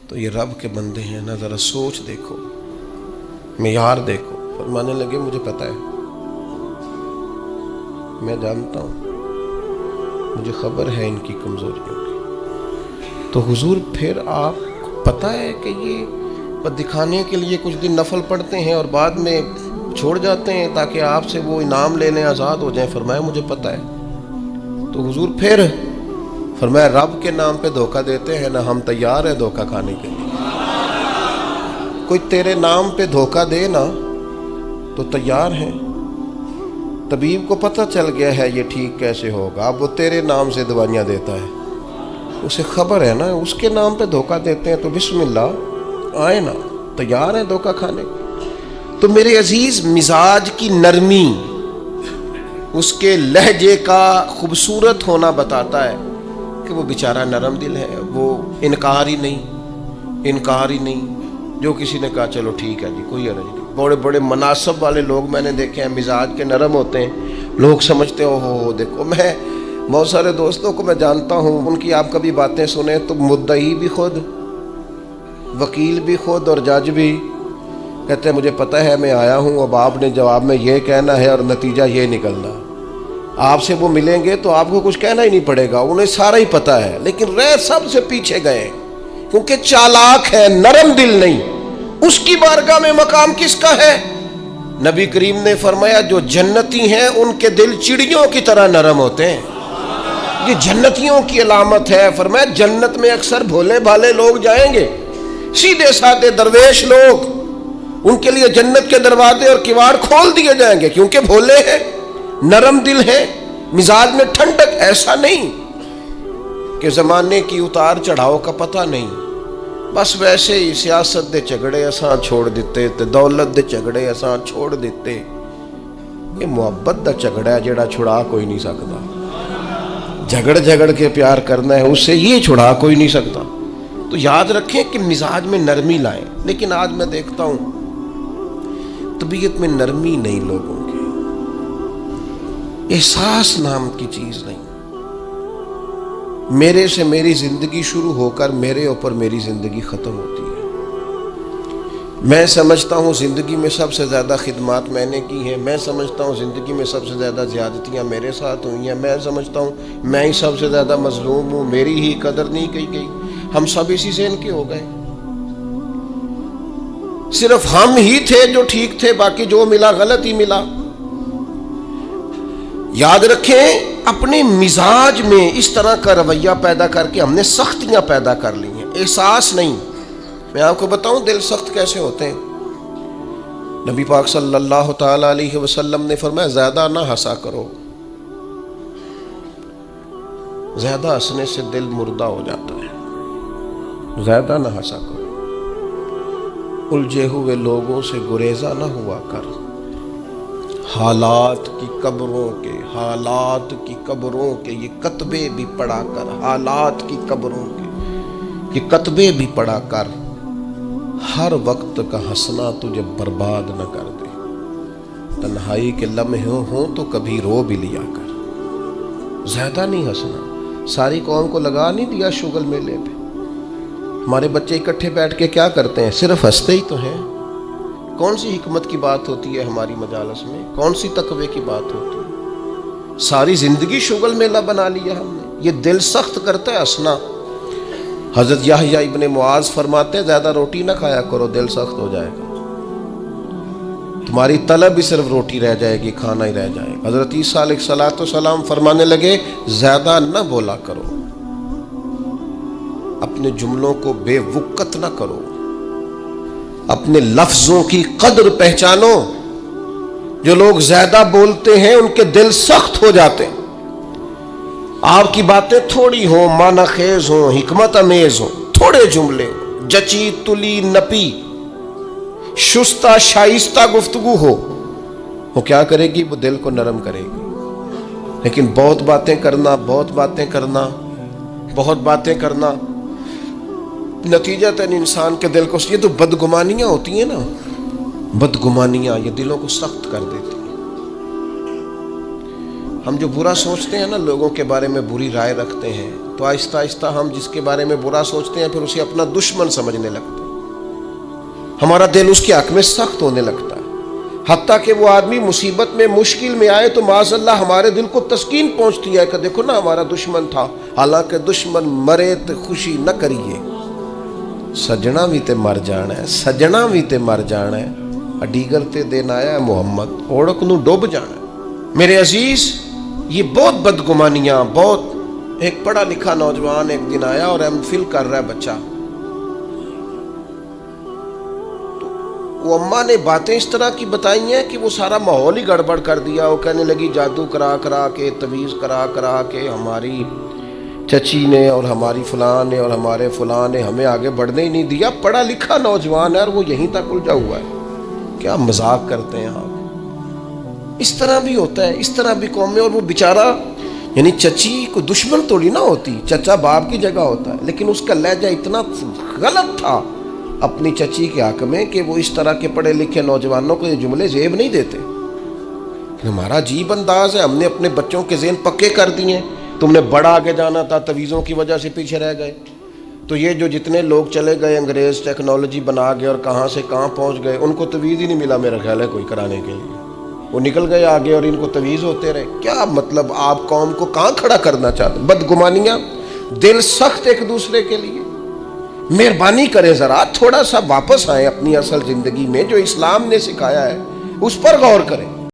تو یہ رب کے بندے ہیں نا، ذرا سوچ دیکھو، معیار دیکھو۔ فرمانے لگے مجھے پتہ ہے، میں جانتا ہوں، مجھے خبر ہے ان کی کمزوریوں کی۔ تو حضور پھر آپ کو پتہ ہے کہ یہ دکھانے کے لیے کچھ دن نفل پڑھتے ہیں اور بعد میں چھوڑ جاتے ہیں تاکہ آپ سے وہ انعام لے لیں، آزاد ہو جائیں؟ فرمایا مجھے پتہ ہے۔ تو حضور پھر فرمایا رب کے نام پہ دھوکہ دیتے ہیں نا، ہم تیار ہیں دھوکہ کھانے کے لیے۔ کوئی تیرے نام پہ دھوکہ دے نا تو تیار ہیں۔ طبیب کو پتہ چل گیا ہے یہ ٹھیک کیسے ہوگا، اب وہ تیرے نام سے دوائیاں دیتا ہے، اسے خبر ہے نا اس کے نام پہ دھوکہ دیتے ہیں، تو بسم اللہ آئے نا، تیار ہیں دھوکہ کھانے۔ تو میرے عزیز، مزاج کی نرمی، اس کے لہجے کا خوبصورت ہونا بتاتا ہے کہ وہ بیچارہ نرم دل ہے، وہ انکاری نہیں۔ جو کسی نے کہا چلو ٹھیک ہے جی، کوئی حرج نہیں۔ بڑے بڑے مناصب والے لوگ میں نے دیکھے ہیں، مزاج کے نرم ہوتے ہیں، لوگ سمجھتے ہیں ہو دیکھو۔ میں بہت سارے دوستوں کو میں جانتا ہوں، ان کی آپ کبھی باتیں سنیں تو مدعی بھی خود، وکیل بھی خود اور جج بھی کہتے ہیں مجھے پتہ ہے میں آیا ہوں، اب آپ نے جواب میں یہ کہنا ہے اور نتیجہ یہ نکلنا۔ آپ سے وہ ملیں گے تو آپ کو کچھ کہنا ہی نہیں پڑے گا، انہیں سارا ہی پتہ ہے، لیکن رہ سب سے پیچھے گئے کیونکہ چالاک ہے، نرم دل نہیں۔ اس کی بارگاہ میں مقام کس کا ہے؟ نبی کریم نے فرمایا جو جنتی ہیں ان کے دل چڑیوں کی طرح نرم ہوتے ہیں، یہ جنتیوں کی علامت ہے۔ فرمایا جنت میں اکثر بھولے بھالے لوگ جائیں گے، سیدھے سادے درویش لوگ، ان کے لیے جنت کے دروازے اور کواڑ کھول دیے جائیں گے کیونکہ بھولے ہیں، نرم دل ہیں، مزاج میں ٹھنڈک۔ ایسا نہیں کہ زمانے کی اتار چڑھاؤ کا پتہ نہیں، بس ویسے ہی سیاست دے جھگڑے اساں چھوڑ دیتے تے دولت دے جھگڑے اساں چھوڑ دیتے۔ یہ محبت دا جھگڑا ہے جڑا چھڑا کوئی نہیں سکتا، جھگڑ کے پیار کرنا ہے، اس سے یہ چھڑا کوئی نہیں سکتا۔ تو یاد رکھیں کہ مزاج میں نرمی لائیں، لیکن آج میں دیکھتا ہوں طبیعت میں نرمی نہیں لوگوں کی، احساس نام کی چیز نہیں۔ میرے سے میری زندگی شروع ہو کر میرے اوپر میری زندگی ختم ہوتی ہے۔ میں سمجھتا ہوں زندگی میں سب سے زیادہ خدمات میں نے کی ہیں، میں سمجھتا ہوں زندگی میں سب سے زیادہ زیادتیاں میرے ساتھ ہوئی ہیں، میں سمجھتا ہوں میں ہی سب سے زیادہ مظلوم ہوں، میری ہی قدر نہیں کی گئی۔ ہم سب اسی ذہن کے ہو گئے، صرف ہم ہی تھے جو ٹھیک تھے، باقی جو ملا غلط ہی ملا۔ یاد رکھیں اپنے مزاج میں اس طرح کا رویہ پیدا کر کے ہم نے سختیاں پیدا کر لی ہیں، احساس نہیں۔ میں آپ کو بتاؤں دل سخت کیسے ہوتے ہیں۔ نبی پاک صلی اللہ تعالی علیہ وسلم نے فرمایا زیادہ نہ ہنسا کرو، زیادہ ہنسنے سے دل مردہ ہو جاتا ہے، زیادہ نہ ہنسا کرو۔ الجھے ہوئے لوگوں سے گریزہ نہ ہوا کر، حالات کی قبروں کے یہ کتبے بھی پڑھا کر، حالات کی قبروں کے یہ کتبے بھی پڑھا کر، ہر وقت کا ہنسنا تجھے برباد نہ کر دے، تنہائی کے لمحے ہوں تو کبھی رو بھی لیا کر، زیادہ نہیں ہنسنا۔ ساری قوم کو لگا نہیں دیا شغل میلے پہ، ہمارے بچے اکٹھے بیٹھ کے کیا کرتے ہیں؟ صرف ہنستے ہی تو ہیں۔ کون سی حکمت کی بات ہوتی ہے ہماری مجالس میں؟ کون سی تقوی کی بات ہوتی ہے؟ ساری زندگی شغل میلہ بنا لیا ہم نے۔ یہ دل سخت کرتا ہے ہنسنا۔ حضرت یحییٰ ابن معاذ فرماتے ہیں زیادہ روٹی نہ کھایا کرو، دل سخت ہو جائے گا، تمہاری طلب ہی صرف روٹی رہ جائے گی، کھانا ہی رہ جائے گا۔ حضرت عیسیٰ علیہ السلام فرمانے لگے زیادہ نہ بولا کرو، اپنے جملوں کو بے وقت نہ کرو، اپنے لفظوں کی قدر پہچانو۔ جو لوگ زیادہ بولتے ہیں ان کے دل سخت ہو جاتے ہیں۔ آپ کی باتیں تھوڑی ہوں، معنی خیز ہوں، حکمت امیز ہوں، تھوڑے جملے ہوں، جچی تلی نپی شستہ شائستہ گفتگو ہو، وہ کیا کرے گی؟ وہ دل کو نرم کرے گی۔ لیکن بہت باتیں کرنا نتیجتاً انسان کے دل کو، یہ تو بدگمانیاں ہوتی ہیں نا، بدگمانیاں یہ دلوں کو سخت کر دیتی ہیں۔ ہم جو برا سوچتے ہیں نا، لوگوں کے بارے میں بری رائے رکھتے ہیں، تو آہستہ آہستہ ہم جس کے بارے میں برا سوچتے ہیں پھر اسے اپنا دشمن سمجھنے لگتے ہیں، ہمارا دل اس کے حق میں سخت ہونے لگتا ہے، حتیٰ کہ وہ آدمی مصیبت میں مشکل میں آئے تو معاذ اللہ ہمارے دل کو تسکین پہنچتی ہے کہ دیکھو نا ہمارا دشمن تھا، حالانکہ دشمن مرے تو خوشی نہ کریے، سجنا بھی تے مر جانا ہے، سجنا بھی تے مر جانا ہے، اڈیگر تے دین آیا ہے محمد، اوڑک نو ڈوب جانا ہے۔ میرے عزیز، یہ بہت بدگمانیاں، بہت ایک پڑھا لکھا نوجوان ایک دن آیا اور ایم فل کر رہا ہے بچہ، وہ اماں نے باتیں اس طرح کی بتائی ہیں کہ وہ سارا ماحول ہی گڑبڑ کر دیا۔ وہ کہنے لگی جادو کرا کرا کے، تویز کرا کرا کے ہماری چچی نے اور ہماری فلاں نے اور ہمارے فلاں نے ہمیں آگے بڑھنے ہی نہیں دیا۔ پڑھا لکھا نوجوان ہے اور وہ یہیں تک الجھا ہوا ہے۔ کیا مذاق کرتے ہیں آپ؟ اس طرح بھی ہوتا ہے، اس طرح بھی قوم میں۔ اور وہ بیچارہ، یعنی چچی کو دشمن تھوڑی نہ ہوتی، چچا باپ کی جگہ ہوتا ہے، لیکن اس کا لہجہ اتنا غلط تھا اپنی چچی کے حق میں کہ وہ اس طرح کے پڑھے لکھے نوجوانوں کو یہ جملے زیب نہیں دیتے۔ ہمارا عجیب انداز ہے، ہم نے اپنے بچوں کے ذہن پکے کر دیے، تم نے بڑا آگے جانا تھا، تویزوں کی وجہ سے پیچھے رہ گئے۔ تو یہ جو جتنے لوگ چلے گئے انگریز ٹیکنالوجی بنا گئے اور کہاں سے کہاں پہنچ گئے، ان کو تویز ہی نہیں ملا میرا خیال ہے کوئی کرانے کے لیے، وہ نکل گئے آگے اور ان کو تویز ہوتے رہے۔ کیا مطلب آپ قوم کو کہاں کھڑا کرنا چاہتے ہیں؟ بدگمانیاں، دل سخت ایک دوسرے کے لیے۔ مہربانی کریں ذرا تھوڑا سا واپس آئیں اپنی اصل زندگی میں، جو اسلام نے سکھایا ہے اس پر غور کریں۔